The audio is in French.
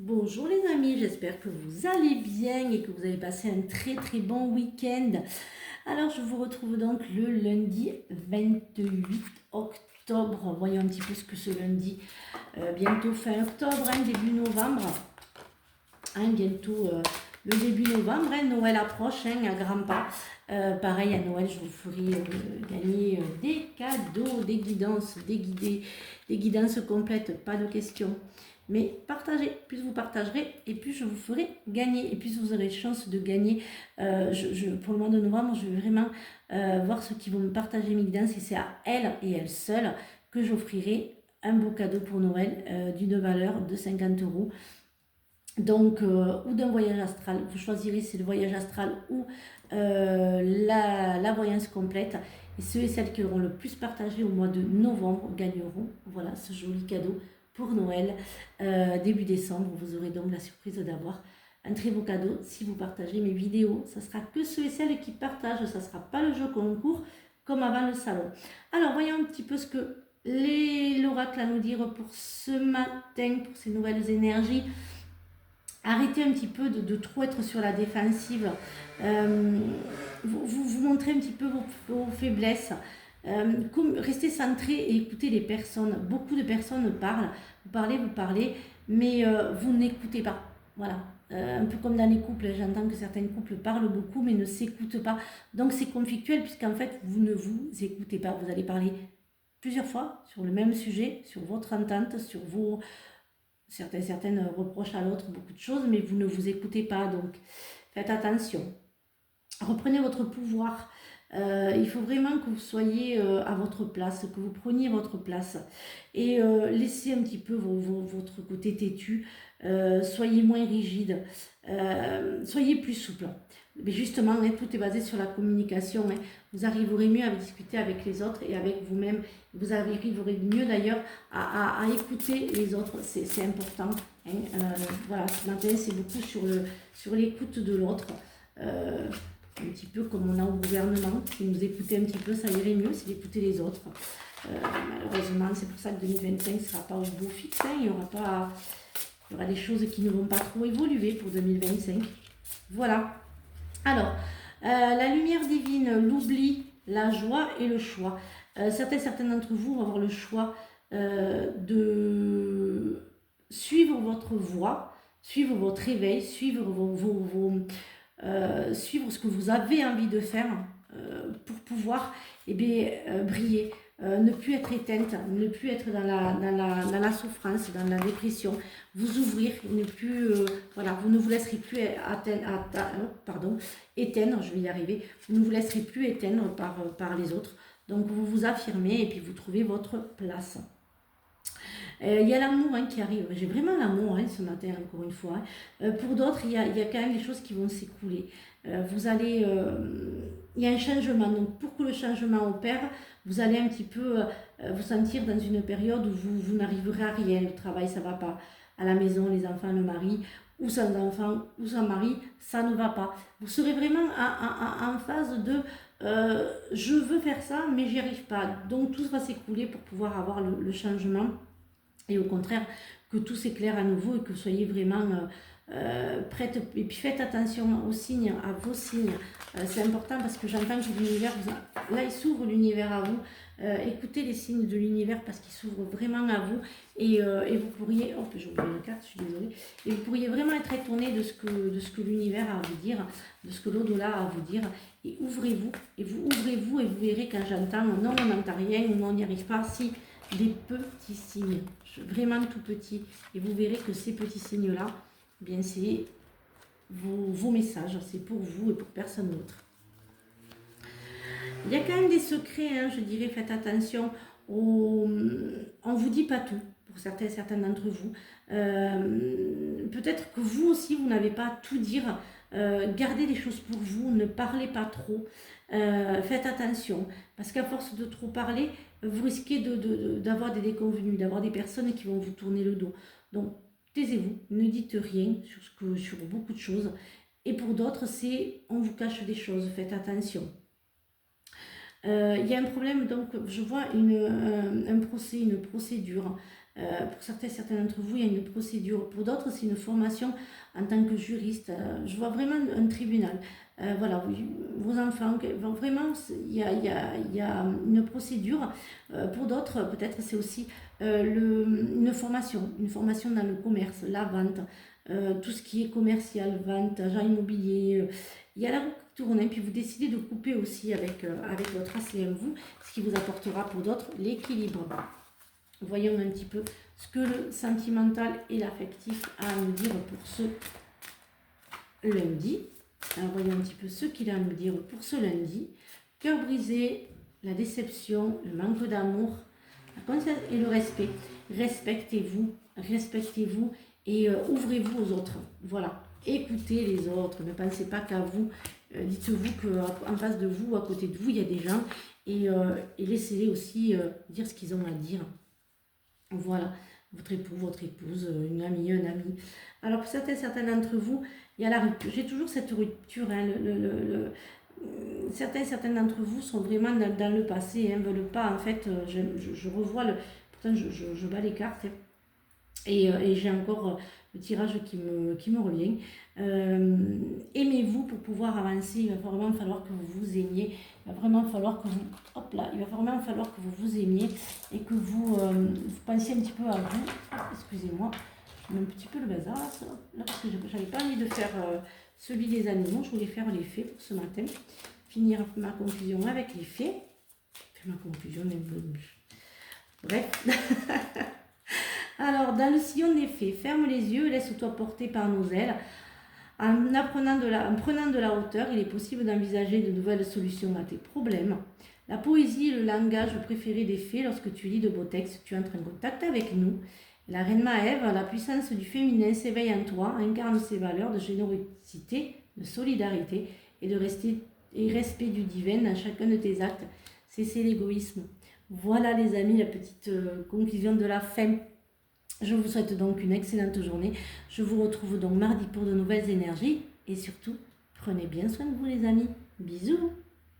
Bonjour les amis, j'espère que vous allez bien et que vous avez passé un très bon week-end. Alors je vous retrouve donc le lundi 28 octobre. Voyons un petit peu ce que ce lundi, bientôt fin octobre, début novembre. Bientôt le début novembre, Noël approche à grands pas. Pareil, à Noël, je vous ferai gagner des cadeaux, des guidances, des guidances complètes, pas de questions. Mais partagez, plus vous partagerez et plus je vous ferai gagner et plus vous aurez chance de gagner. Pour le mois de novembre, je vais vraiment voir ceux qui vont me partager mes guidances et c'est à elles et elles seules que j'offrirai un beau cadeau pour Noël d'une valeur de 50 euros. Donc, ou d'un voyage astral, vous choisirez si c'est le voyage astral ou la voyance complète. Et ceux et celles qui auront le plus partagé au mois de novembre gagneront, voilà, ce joli cadeau pour Noël. Début décembre, vous aurez donc la surprise d'avoir un très beau cadeau si vous partagez mes vidéos. Ça sera que ceux et celles qui partagent, ça ne sera pas le jeu concours comme avant le salon. Alors, voyons un petit peu ce que l'oracle a à nous dire pour ce matin, pour ces nouvelles énergies. Arrêtez un petit peu de trop être sur la défensive. Vous montrez un petit peu vos faiblesses. Restez centré et écoutez les personnes. Beaucoup de personnes parlent. Vous parlez, mais vous n'écoutez pas. Voilà. Un peu comme dans les couples, j'entends que certains couples parlent beaucoup mais ne s'écoutent pas. Donc c'est conflictuel puisqu'en fait vous ne vous écoutez pas. Vous allez parler plusieurs fois sur le même sujet, sur votre entente, sur vos... Certaines reprochent à l'autre beaucoup de choses, mais vous ne vous écoutez pas, donc faites attention. Reprenez votre pouvoir. Il faut vraiment que vous soyez à votre place, que vous preniez votre place. Et laissez un petit peu votre côté têtu. Soyez moins rigide. Soyez plus souple. Mais justement, tout est basé sur la communication. Vous arriverez mieux à discuter avec les autres et avec vous-même. Vous arriverez mieux d'ailleurs à écouter les autres. C'est important. Voilà, ce matin, c'est beaucoup sur l'écoute de l'autre. Un petit peu comme on a au gouvernement. Si nous écoutait un petit peu, ça irait mieux, c'est d'écouter les autres. Malheureusement, c'est pour ça que 2025 ne sera pas au beau fixe. Il y aura des choses qui ne vont pas trop évoluer pour 2025. Voilà. Alors, la lumière divine, l'oubli, la joie et le choix. Certains d'entre vous vont avoir le choix de suivre votre voie, suivre votre éveil, suivre suivre ce que vous avez envie de faire pour pouvoir briller, ne plus être éteinte, ne plus être dans la souffrance, dans la dépression, vous ouvrir, ne plus, voilà, vous ne vous laisserez plus éteindre, je vais y arriver, vous ne vous laisserez plus éteindre par les autres, donc vous vous affirmez et puis vous trouvez votre place. Il y a l'amour qui arrive. J'ai vraiment l'amour ce matin, encore une fois. Pour d'autres, il y a quand même des choses qui vont s'écouler. Il y a un changement. Donc, pour que le changement opère, vous allez un petit peu vous sentir dans une période où vous n'arriverez à rien. Le travail, ça ne va pas. À la maison, les enfants, le mari, ou sans enfant, ou sans mari, ça ne va pas. Vous serez vraiment en phase de je veux faire ça, mais j'y arrive pas. Donc, tout va s'écouler pour pouvoir avoir le changement. Et au contraire, que tout s'éclaire à nouveau et que vous soyez vraiment prête. Et puis faites attention aux signes, à vos signes. C'est important parce que j'entends que l'univers, là il s'ouvre l'univers à vous. Écoutez les signes de l'univers parce qu'il s'ouvre vraiment à vous. Et vous pourriez, j'ai oublié une carte, je suis désolée. Et vous pourriez vraiment être étonné de ce que l'univers a à vous dire, de ce que l'au-delà a à vous dire. Et ouvrez-vous, et vous verrez quand j'entends non, on n'entend rien, ou non, on n'y arrive pas. Si, des petits signes, vraiment tout petits, et vous verrez que ces petits signes-là, bien c'est vos messages, c'est pour vous et pour personne d'autre. Il y a quand même des secrets, je dirais, faites attention, on ne vous dit pas tout, pour certains d'entre vous. Peut-être que vous aussi, vous n'avez pas à tout dire, gardez les choses pour vous, ne parlez pas trop, faites attention, parce qu'à force de trop parler, vous risquez d'avoir des déconvenus, d'avoir des personnes qui vont vous tourner le dos. Donc, taisez-vous, ne dites rien sur beaucoup de choses. Et pour d'autres, c'est on vous cache des choses, faites attention. Il y a un problème, donc je vois un procès, une procédure Pour certains d'entre vous, il y a une procédure. Pour d'autres, c'est une formation en tant que juriste. Je vois vraiment un tribunal. Voilà, vos enfants, vraiment, il y a une procédure. Pour d'autres, peut-être, c'est aussi une formation dans le commerce, la vente, tout ce qui est commercial, vente, agent immobilier. Il y a la roue qui tourne, et puis vous décidez de couper aussi avec votre ascendant, vous, ce qui vous apportera pour d'autres l'équilibre. Voyons un petit peu ce que le sentimental et l'affectif a à nous dire pour ce lundi. Alors voyons un petit peu ce qu'il a à nous dire pour ce lundi. Cœur brisé, la déception, le manque d'amour, la conscience et le respect. Respectez-vous et ouvrez-vous aux autres. Voilà, écoutez les autres, ne pensez pas qu'à vous. Dites-vous qu'en face de vous, à côté de vous, il y a des gens et laissez-les aussi dire ce qu'ils ont à dire. Voilà, votre époux, votre épouse, une amie, un ami. Alors pour certains d'entre vous, il y a la rupture. J'ai toujours cette rupture. Hein, certains d'entre vous sont vraiment dans le passé, ne veulent pas. En fait, je revois pourtant je bats les cartes. Hein, et j'ai encore le tirage qui me revient. Aimez-vous pour pouvoir avancer. Il va vraiment falloir que vous vous aimiez. Il va vraiment falloir que vous... Hop là, il va vraiment falloir que vous vous aimiez et que vous pensiez un petit peu à vous. Excusez-moi, je mets un petit peu le bazar là parce que j'avais pas envie de faire celui des animaux. Je voulais faire les faits pour ce matin. Finir ma conclusion avec les faits. Ma conclusion est un peu... Bref. Alors, dans le sillon des faits, ferme les yeux et laisse-toi porter par nos ailes. En prenant de la hauteur, il est possible d'envisager de nouvelles solutions à tes problèmes. La poésie est le langage préféré des fées. Lorsque tu lis de beaux textes, tu entres en contact avec nous. La reine Maève, la puissance du féminin s'éveille en toi, incarne ses valeurs de générosité, de solidarité et de respect du divin dans chacun de tes actes. Cessez l'égoïsme. Voilà les amis, la petite conclusion de la fin. Je vous souhaite donc une excellente journée. Je vous retrouve donc mardi pour de nouvelles énergies. Et surtout, prenez bien soin de vous les amis. Bisous!